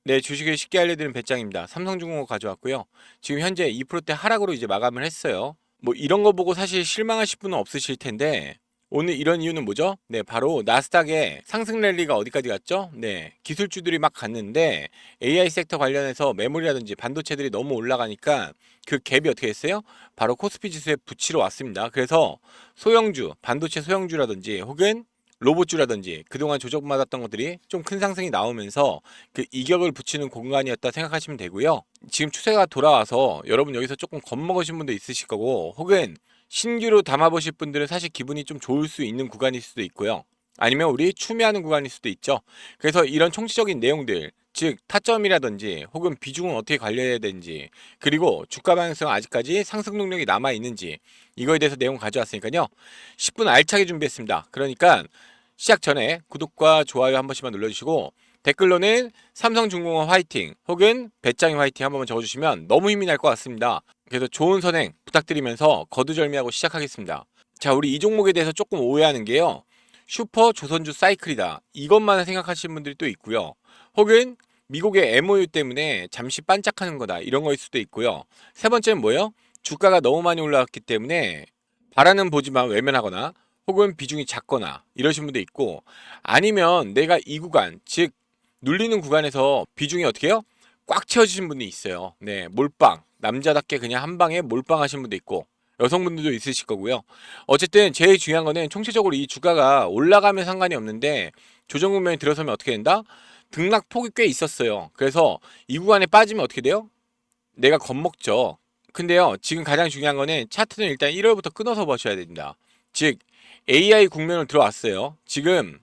네, 주식을 쉽게 알려드리는 배짱입니다. 삼성중공업 가져왔고요. 지금 현재 2%대 하락으로 이제 마감을 했어요. 뭐 이런 거 보고 사실 실망하실 분은 없으실 텐데 오늘 이런 이유는 뭐죠? 네, 바로 나스닥의 상승 랠리가 어디까지 갔죠? 네, 기술주들이 막 갔는데 AI 섹터 관련해서 메모리라든지 반도체들이 너무 올라가니까 그 갭이 어떻게 했어요? 바로 코스피 지수에 붙이러 왔습니다. 그래서 소형주, 반도체 소형주라든지 혹은 로봇주라든지 그동안 조정받았던 것들이 좀 큰 상승이 나오면서 그 이격을 붙이는 공간이었다 생각하시면 되고요. 지금 추세가 돌아와서 여러분 여기서 조금 겁먹으신 분도 있으실 거고 혹은 신규로 담아보실 분들은 사실 기분이 좀 좋을 수 있는 구간일 수도 있고요. 아니면 우리 추미하는 구간일 수도 있죠. 그래서 이런 총체적인 내용들, 즉 타점이라든지 혹은 비중은 어떻게 관리해야 되는지 그리고 주가 방향성 아직까지 상승 능력이 남아 있는지 이거에 대해서 내용 가져왔으니까요. 10분 알차게 준비했습니다. 그러니까 시작 전에 구독과 좋아요 한 번씩만 눌러주시고 댓글로는 삼성중공업 화이팅 혹은 배짱이 화이팅 한 번만 적어주시면 너무 힘이 날 것 같습니다. 그래서 좋은 선행 부탁드리면서 거두절미하고 시작하겠습니다. 자, 우리 이 종목에 대해서 조금 오해하는 게요. 슈퍼 조선주 사이클이다. 이것만 생각하시는 분들이 또 있고요. 혹은 미국의 MOU 때문에 잠시 반짝하는 거다. 이런 거일 수도 있고요. 세 번째는 뭐예요? 주가가 너무 많이 올라갔기 때문에 바라는 보지만 외면하거나 혹은 비중이 작거나 이러신 분도 있고 아니면 내가 이 구간 즉 눌리는 구간에서 비중이 어떻게 해요? 꽉 채워지신 분이 있어요. 네, 몰빵 남자답게 그냥 한 방에 몰빵 하신 분도 있고 여성분들도 있으실 거고요. 어쨌든 제일 중요한 거는 총체적으로 이 주가가 올라가면 상관이 없는데 조정 국면에 들어서면 어떻게 된다? 등락폭이 꽤 있었어요. 그래서 이 구간에 빠지면 어떻게 돼요? 내가 겁먹죠. 근데요, 지금 가장 중요한 거는 차트는 일단 1월부터 끊어서 보셔야 됩니다. 즉, AI 국면으로 들어왔어요. 지금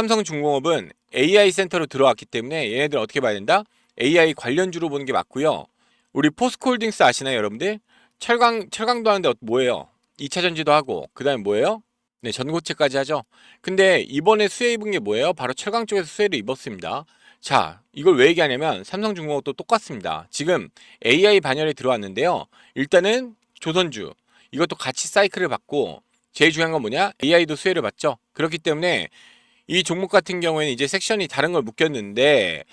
삼성중공업은 AI 센터로 들어왔기 때문에 얘네들 어떻게 봐야 된다? AI 관련주로 보는 게 맞고요. 우리 포스코홀딩스 아시나요, 여러분들? 철강도 하는데 뭐예요? 2차 전지도 하고, 그 다음에 뭐예요? 네, 전고체까지 하죠. 근데 이번에 수혜 입은 게 뭐예요? 바로 철강 쪽에서 수혜를 입었습니다. 자, 이걸 왜 얘기하냐면 삼성중공업도 똑같습니다. 지금 AI 반열에 들어왔는데요. 일단은 조선주 이것도 같이 사이클을 받고 제일 중요한 건 뭐냐? AI도 수혜를 받죠. 그렇기 때문에 이 종목 같은 경우에는 이제 섹션이 다른 걸 묶였는데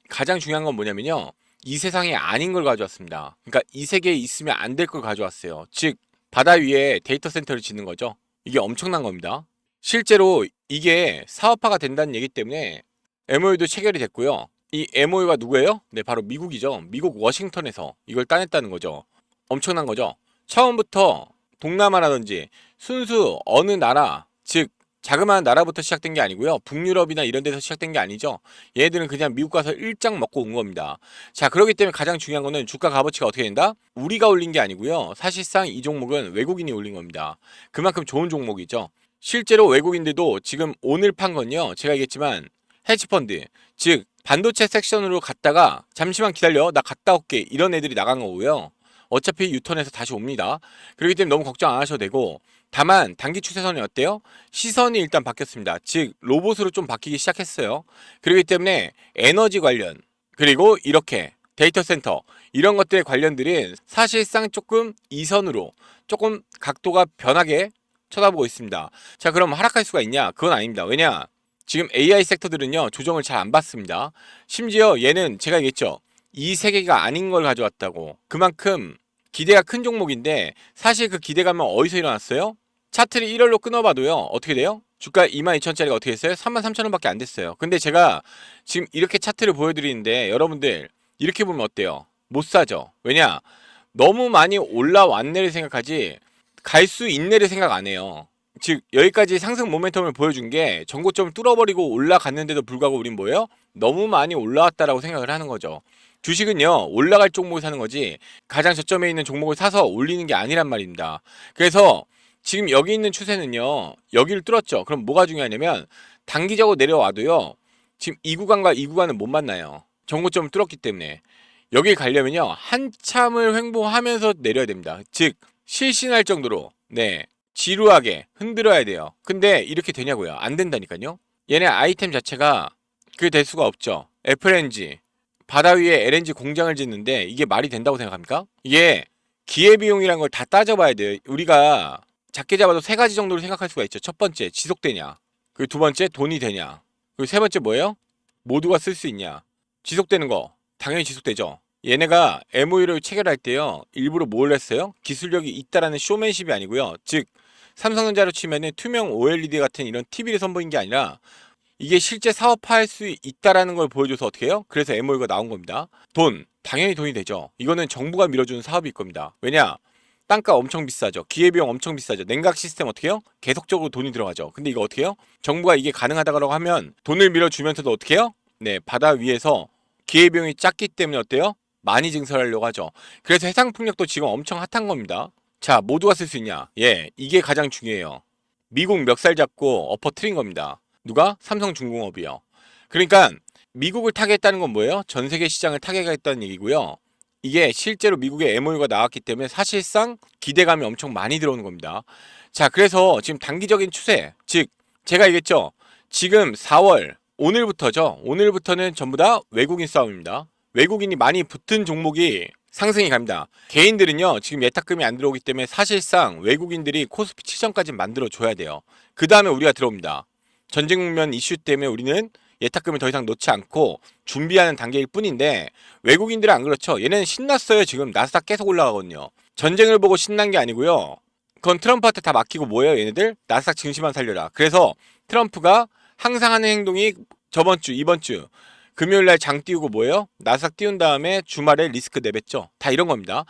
가장 중요한 건 뭐냐면요. 이 세상에 아닌 걸 가져왔습니다. 그러니까 이 세계에 있으면 안 될 걸 가져왔어요. 즉 바다 위에 데이터 센터를 짓는 거죠. 이게 엄청난 겁니다. 실제로 이게 사업화가 된다는 얘기 때문에 MOU도 체결이 됐고요. 이 MOU가 누구예요? 네, 바로 미국이죠. 미국 워싱턴에서 이걸 따냈다는 거죠. 엄청난 거죠. 처음부터 동남아라든지 순수 어느 나라, 즉 자그마한 나라부터 시작된 게 아니고요. 북유럽이나 이런 데서 시작된 게 아니죠. 얘네들은 그냥 미국 가서 일장 먹고 온 겁니다. 자, 그렇기 때문에 가장 중요한 거는 주가 값어치가 어떻게 된다? 우리가 올린 게 아니고요. 사실상 이 종목은 외국인이 올린 겁니다. 그만큼 좋은 종목이죠. 실제로 외국인들도 지금 오늘 판 건요. 제가 얘기했지만 헤지펀드, 즉 반도체 섹션으로 갔다가 잠시만 기다려 나 갔다 올게 이런 애들이 나간 거고요. 어차피 유턴해서 다시 옵니다. 그렇기 때문에 너무 걱정 안 하셔도 되고 다만 단기 추세선이 어때요? 시선이 일단 바뀌었습니다. 즉 로봇으로 좀 바뀌기 시작했어요. 그렇기 때문에 에너지 관련 그리고 이렇게 데이터 센터 이런 것들의 관련들은 사실상 조금 이선으로 조금 각도가 변하게 쳐다보고 있습니다. 자, 그럼 하락할 수가 있냐? 그건 아닙니다. 왜냐? 지금 AI 섹터들은요 조정을 잘 안 받습니다. 심지어 얘는 제가 얘기했죠. 이 세계가 아닌 걸 가져왔다고. 그만큼 기대가 큰 종목인데 사실 그 기대감은 어디서 일어났어요? 차트를 1월로 끊어봐도요. 어떻게 돼요? 주가 22,000짜리가 어떻게 됐어요? 33,000원밖에 안 됐어요. 근데 제가 지금 이렇게 차트를 보여드리는데 여러분들 이렇게 보면 어때요? 못 사죠. 왜냐? 너무 많이 올라왔네를 생각하지 갈 수 있네를 생각 안 해요. 즉 여기까지 상승 모멘텀을 보여준 게 전고점을 뚫어버리고 올라갔는데도 불구하고 우린 뭐예요? 너무 많이 올라왔다라고 생각을 하는 거죠. 주식은요 올라갈 종목을 사는 거지 가장 저점에 있는 종목을 사서 올리는 게 아니란 말입니다. 그래서 지금 여기 있는 추세는요 여기를 뚫었죠. 그럼 뭐가 중요하냐면 단기적으로 내려와도요 지금 이 구간과 이 구간은 못 만나요. 전고점을 뚫었기 때문에 여기 가려면요 한참을 횡보하면서 내려야 됩니다. 즉 실신할 정도로 네 지루하게 흔들어야 돼요. 근데 이렇게 되냐고요? 안 된다니까요. 얘네 아이템 자체가 그게 될 수가 없죠. FLNG 바다 위에 LNG 공장을 짓는데 이게 말이 된다고 생각합니까? 이게 기회비용이란 걸 다 따져봐야 돼요. 우리가 작게 잡아도 세 가지 정도로 생각할 수가 있죠. 첫 번째 지속되냐, 그리고 두 번째 돈이 되냐, 그리고 세 번째 뭐예요? 모두가 쓸 수 있냐. 지속되는 거 당연히 지속되죠. 얘네가 MOU를 체결할 때요, 일부러 뭘 했어요? 기술력이 있다라는 쇼맨십이 아니고요. 즉 삼성전자로 치면은 투명 OLED 같은 이런 TV를 선보인 게 아니라 이게 실제 사업화할 수 있다라는 걸 보여줘서 어떻게 해요? 그래서 MOU가 나온 겁니다. 당연히 돈이 되죠. 이거는 정부가 밀어주는 사업일 겁니다. 왜냐? 땅값 엄청 비싸죠. 기회비용 엄청 비싸죠. 냉각 시스템 어떻게 해요? 계속적으로 돈이 들어가죠. 근데 이거 어떻게 해요? 정부가 이게 가능하다고 하면 돈을 밀어주면서도 어떻게 해요? 네, 바다 위에서 기회비용이 작기 때문에 어때요? 많이 증설하려고 하죠. 그래서 해상풍력도 지금 엄청 핫한 겁니다. 자, 모두가 쓸 수 있냐? 예, 이게 가장 중요해요. 미국 멱살 잡고 엎어트린 겁니다. 누가? 삼성중공업이요. 그러니까 미국을 타겟했다는 건 뭐예요? 전 세계 시장을 타겟했다는 얘기고요. 이게 실제로 미국의 MOU가 나왔기 때문에 사실상 기대감이 엄청 많이 들어오는 겁니다. 자, 그래서 지금 단기적인 추세, 즉 제가 얘기했죠. 지금 4월 오늘부터죠. 오늘부터는 전부 다 외국인 싸움입니다. 외국인이 많이 붙은 종목이 상승이 갑니다. 개인들은요, 지금 예탁금이 안 들어오기 때문에 사실상 외국인들이 코스피 7전까지 만들어줘야 돼요. 그 다음에 우리가 들어옵니다. 전쟁 국면 이슈 때문에 우리는 예탁금을 더 이상 놓지 않고 준비하는 단계일 뿐인데, 외국인들은 안 그렇죠. 얘네는 신났어요. 지금 나스닥 계속 올라가거든요. 전쟁을 보고 신난 게 아니고요. 그건 트럼프한테 다 맡기고 뭐예요, 얘네들? 나스닥 증시만 살려라. 그래서 트럼프가 항상 하는 행동이 저번 주, 이번 주 금요일날 장 띄우고 뭐예요? 나스닥 띄운 다음에 주말에 리스크 내뱉죠. 다 이런 겁니다.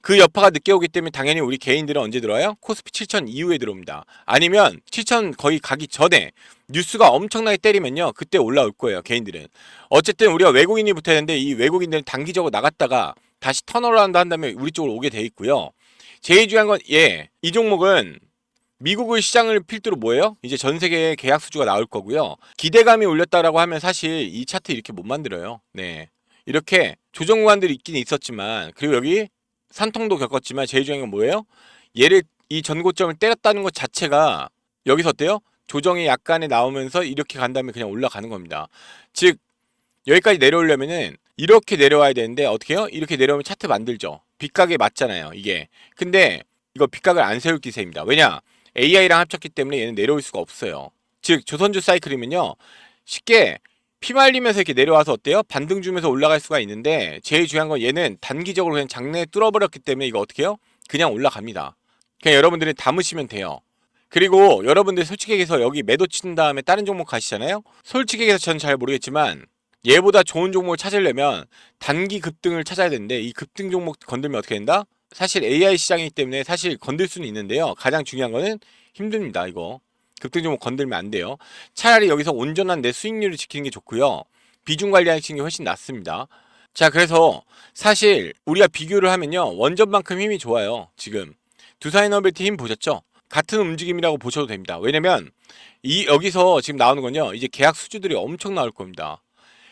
그 여파가 늦게 오기 때문에 당연히 우리 개인들은 언제 들어와요? 코스피 7천 이후에 들어옵니다. 아니면 7천 거의 가기 전에 뉴스가 엄청나게 때리면요, 그때 올라올 거예요, 개인들은. 어쨌든 우리가 외국인이 붙어야 되는데 이 외국인들은 단기적으로 나갔다가 다시 턴어라운드 한 다음에 우리 쪽으로 오게 돼 있고요. 제일 중요한 건 이 종목은 미국의 시장을 필두로 뭐예요? 이제 전 세계의 계약 수주가 나올 거고요. 기대감이 올렸다라고 하면 사실 이 차트 이렇게 못 만들어요. 네, 이렇게 조정 구간들이 있긴 있었지만, 그리고 여기 산통도 겪었지만 제일 중요한 건 뭐예요? 얘를 이 전고점을 때렸다는 것 자체가 여기서 어때요? 조정이 약간의 나오면서 이렇게 간 다음에 그냥 올라가는 겁니다. 즉 여기까지 내려오려면은 이렇게 내려와야 되는데 어떻게 해요? 이렇게 내려오면 차트 만들죠. 빗각에 맞잖아요, 이게. 근데 이거 빗각을 안 세울 기세입니다. 왜냐? AI랑 합쳤기 때문에 얘는 내려올 수가 없어요. 즉 조선주 사이클이면요, 쉽게 피말리면서 이렇게 내려와서 어때요? 반등 주면서 올라갈 수가 있는데, 제일 중요한 건 얘는 단기적으로 그냥 장내에 뚫어버렸기 때문에 이거 어떻게 해요? 그냥 올라갑니다. 그냥 여러분들이 담으시면 돼요. 그리고 여러분들 솔직히 얘기해서 여기 매도 친 다음에 다른 종목 가시잖아요? 솔직히 얘기해서 저는 잘 모르겠지만 얘보다 좋은 종목을 찾으려면 단기 급등을 찾아야 되는데, 이 급등 종목 건들면 어떻게 된다? 사실 AI 시장이기 때문에 사실 건들 수는 있는데요, 가장 중요한 거는 힘듭니다. 이거 급등 종목 건들면 안 돼요. 차라리 여기서 온전한 내 수익률을 지키는 게 좋고요. 비중 관리하시는 게 훨씬 낫습니다. 자, 그래서 사실 우리가 비교를 하면요, 원전만큼 힘이 좋아요. 지금 두산에너비티 힘 보셨죠? 같은 움직임이라고 보셔도 됩니다. 왜냐면 여기서 지금 나오는 건요, 이제 계약 수주들이 엄청 나올 겁니다.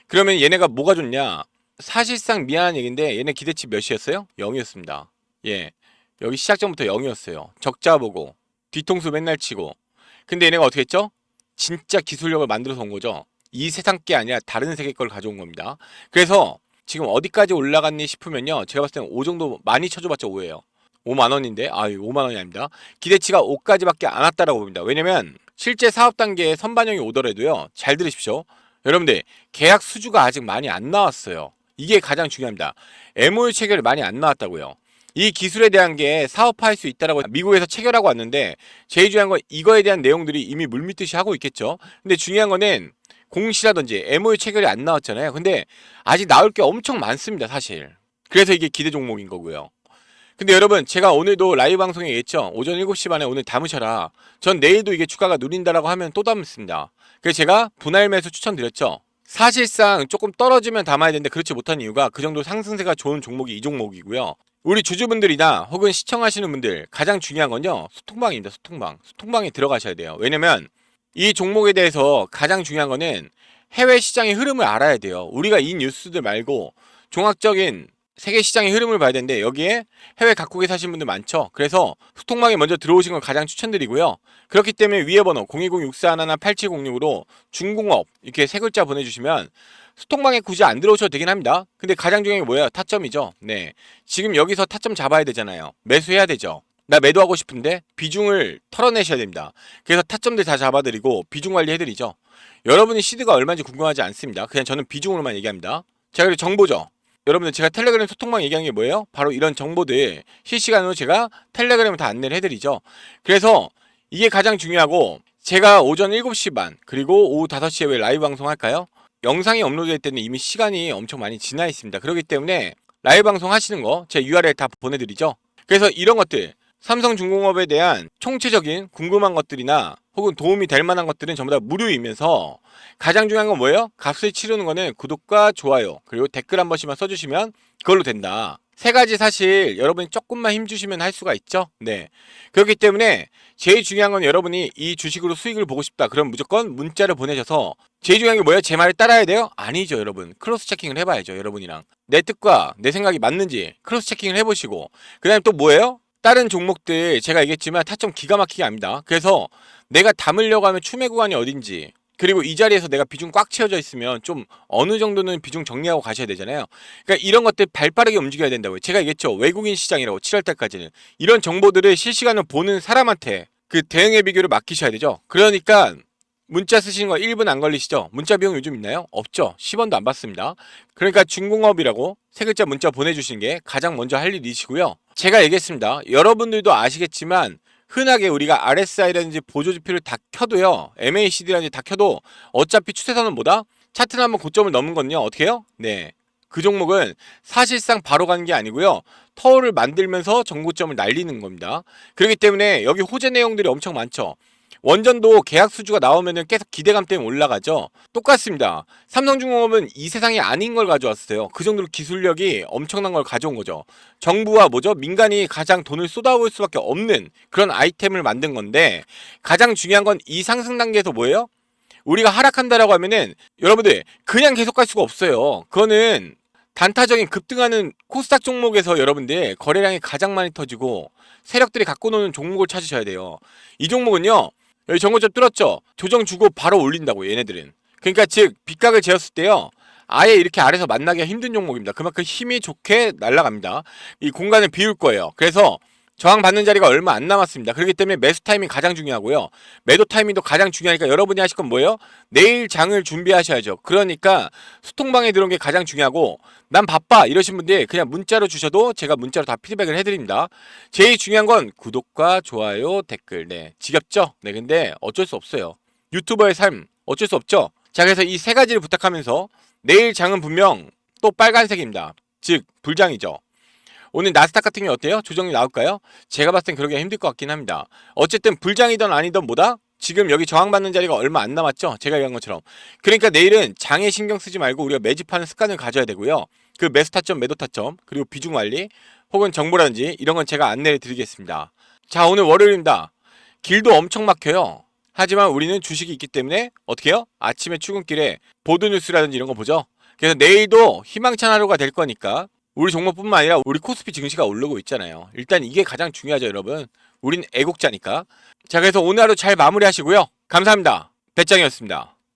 그러면 얘네가 뭐가 좋냐? 사실상 미안한 얘기인데 얘네 기대치 몇이었어요? 0이었습니다. 예, 여기 시작 전부터 0이었어요. 적자 보고 뒤통수 맨날 치고. 근데 얘네가 어떻게 했죠? 진짜 기술력을 만들어서 온 거죠. 이 세상 게 아니라 다른 세계 걸 가져온 겁니다. 그래서 지금 어디까지 올라갔니 싶으면요, 제가 봤을 때는 5 정도 많이 쳐줘봤자 5예요. 5만 원인데, 5만 원이 아닙니다. 기대치가 5까지밖에 안 왔다라고 봅니다. 왜냐면 실제 사업 단계에 선반영이 오더라도요, 잘 들으십시오. 여러분들, 계약 수주가 아직 많이 안 나왔어요. 이게 가장 중요합니다. MOU 체결이 많이 안 나왔다고요. 이 기술에 대한 게 사업화할 수 있다라고 미국에서 체결하고 왔는데, 제일 중요한 건 이거에 대한 내용들이 이미 물밀듯이 하고 있겠죠. 근데 중요한 거는 공시라든지 MOU 체결이 안 나왔잖아요. 근데 아직 나올 게 엄청 많습니다, 사실. 그래서 이게 기대 종목인 거고요. 근데 여러분, 제가 오늘도 라이브 방송에 얘기했죠. 오전 7시 반에 오늘 담으셔라. 전 내일도 이게 주가가 누린다라고 하면 또 담습니다. 그래서 제가 분할 매수 추천드렸죠. 사실상 조금 떨어지면 담아야 되는데 그렇지 못한 이유가 그 정도 상승세가 좋은 종목이 이 종목이고요. 우리 주주분들이나 혹은 시청하시는 분들, 가장 중요한 건요, 소통방입니다. 소통방에 들어가셔야 돼요. 왜냐면 이 종목에 대해서 가장 중요한 거는 해외 시장의 흐름을 알아야 돼요. 우리가 이 뉴스들 말고 종합적인 세계 시장의 흐름을 봐야 되는데, 여기에 해외 각국에 사시는 분들 많죠. 그래서 소통방에 먼저 들어오신 걸 가장 추천드리고요. 그렇기 때문에 위에 번호 010-6411-8706으로 중공업 이렇게 세 글자 보내주시면 소통방에 굳이 안 들어오셔도 되긴 합니다. 근데 가장 중요한 게 뭐예요? 타점이죠. 네, 지금 여기서 타점 잡아야 되잖아요. 매수해야 되죠. 나 매도하고 싶은데 비중을 털어내셔야 됩니다. 그래서 타점들 다 잡아드리고 비중 관리해드리죠. 여러분이 시드가 얼마인지 궁금하지 않습니다. 그냥 저는 비중으로만 얘기합니다. 자, 그리고 정보죠. 여러분들 제가 텔레그램 소통방 얘기한 게 뭐예요? 바로 이런 정보들 실시간으로 제가 텔레그램을 다 안내를 해드리죠. 그래서 이게 가장 중요하고, 제가 오전 7시 반 그리고 오후 5시에 왜 라이브 방송 할까요? 영상이 업로드될 때는 이미 시간이 엄청 많이 지나 있습니다. 그렇기 때문에 라이브 방송 하시는 거 제 URL 다 보내드리죠. 그래서 이런 것들, 삼성중공업에 대한 총체적인 궁금한 것들이나 혹은 도움이 될 만한 것들은 전부 다 무료이면서, 가장 중요한 건 뭐예요? 값을 치르는 거는 구독과 좋아요 그리고 댓글 한 번씩만 써주시면 그걸로 된다. 세 가지 사실 여러분이 조금만 힘주시면 할 수가 있죠. 네. 그렇기 때문에 제일 중요한 건, 여러분이 이 주식으로 수익을 보고 싶다 그럼 무조건 문자를 보내셔서, 제일 중요한 게 뭐예요? 제 말을 따라야 돼요? 아니죠, 여러분. 크로스 체킹을 해봐야죠. 여러분이랑 내 뜻과 내 생각이 맞는지 크로스 체킹을 해보시고, 그 다음에 또 뭐예요? 다른 종목들 제가 얘기했지만 타점 기가 막히게 압니다. 그래서 내가 담으려고 하면 추매 구간이 어딘지, 그리고 이 자리에서 내가 비중 꽉 채워져 있으면 좀 어느 정도는 비중 정리하고 가셔야 되잖아요. 그러니까 이런 것들 발빠르게 움직여야 된다고요. 제가 얘기했죠. 외국인 시장이라고, 7월 달까지는. 이런 정보들을 실시간으로 보는 사람한테 그 대응의 비결을 맡기셔야 되죠. 그러니까 문자 쓰시는 거 1분 안 걸리시죠? 문자 비용 요즘 있나요? 없죠. 10원도 안 받습니다. 그러니까 중공업이라고 세 글자 문자 보내주시는 게 가장 먼저 할 일이시고요. 제가 얘기했습니다. 여러분들도 아시겠지만 흔하게 우리가 RSI라든지 보조지표를 다 켜도요, MACD라든지 다 켜도 어차피 추세선은 뭐다? 차트는 한번 고점을 넘은 건요, 어떻게 해요? 네, 그 종목은 사실상 바로 가는 게 아니고요, 터울을 만들면서 정고점을 날리는 겁니다. 그렇기 때문에 여기 호재 내용들이 엄청 많죠. 원전도 계약 수주가 나오면은 계속 기대감 때문에 올라가죠. 똑같습니다. 삼성중공업은 이 세상이 아닌 걸 가져왔어요. 그 정도로 기술력이 엄청난 걸 가져온 거죠. 정부와 뭐죠? 민간이 가장 돈을 쏟아부을 수밖에 없는 그런 아이템을 만든 건데, 가장 중요한 건 이 상승 단계에서 뭐예요? 우리가 하락한다라고 하면은 여러분들 그냥 계속 갈 수가 없어요. 그거는 단타적인 급등하는 코스닥 종목에서 여러분들 거래량이 가장 많이 터지고 세력들이 갖고 노는 종목을 찾으셔야 돼요. 이 종목은요, 여기 정고점 뚫었죠? 조정 주고 바로 올린다고, 얘네들은. 그러니까 즉 빗각을 재었을 때요, 아예 이렇게 아래서 만나기가 힘든 종목입니다. 그만큼 힘이 좋게 날아갑니다. 이 공간을 비울 거예요. 그래서 저항 받는 자리가 얼마 안 남았습니다. 그렇기 때문에 매수 타이밍 가장 중요하고요, 매도 타이밍도 가장 중요하니까 여러분이 하실 건 뭐예요? 내일 장을 준비하셔야죠. 그러니까 소통방에 들어온 게 가장 중요하고, 난 바빠 이러신 분들 그냥 문자로 주셔도 제가 문자로 다 피드백을 해드립니다. 제일 중요한 건 구독과 좋아요, 댓글. 네, 지겹죠? 네, 근데 어쩔 수 없어요. 유튜버의 삶 어쩔 수 없죠? 자, 그래서 이 세 가지를 부탁하면서, 내일 장은 분명 또 빨간색입니다. 즉 불장이죠. 오늘 나스닥 같은 게 어때요? 조정이 나올까요? 제가 봤을 땐 그러기가 힘들 것 같긴 합니다. 어쨌든 불장이든 아니든 뭐다? 지금 여기 저항받는 자리가 얼마 안 남았죠? 제가 얘기한 것처럼. 그러니까 내일은 장에 신경 쓰지 말고 우리가 매집하는 습관을 가져야 되고요. 그 매수 타점, 매도 타점, 그리고 비중 관리, 혹은 정보라든지 이런 건 제가 안내를 드리겠습니다. 자, 오늘 월요일입니다. 길도 엄청 막혀요. 하지만 우리는 주식이 있기 때문에 어떻게 해요? 아침에 출근길에 보도뉴스라든지 이런 거 보죠. 그래서 내일도 희망찬 하루가 될 거니까, 우리 종목뿐만 아니라 우리 코스피 증시가 오르고 있잖아요. 일단 이게 가장 중요하죠, 여러분. 우린 애국자니까. 자, 그래서 오늘 하루 잘 마무리하시고요. 감사합니다. 배짱이었습니다.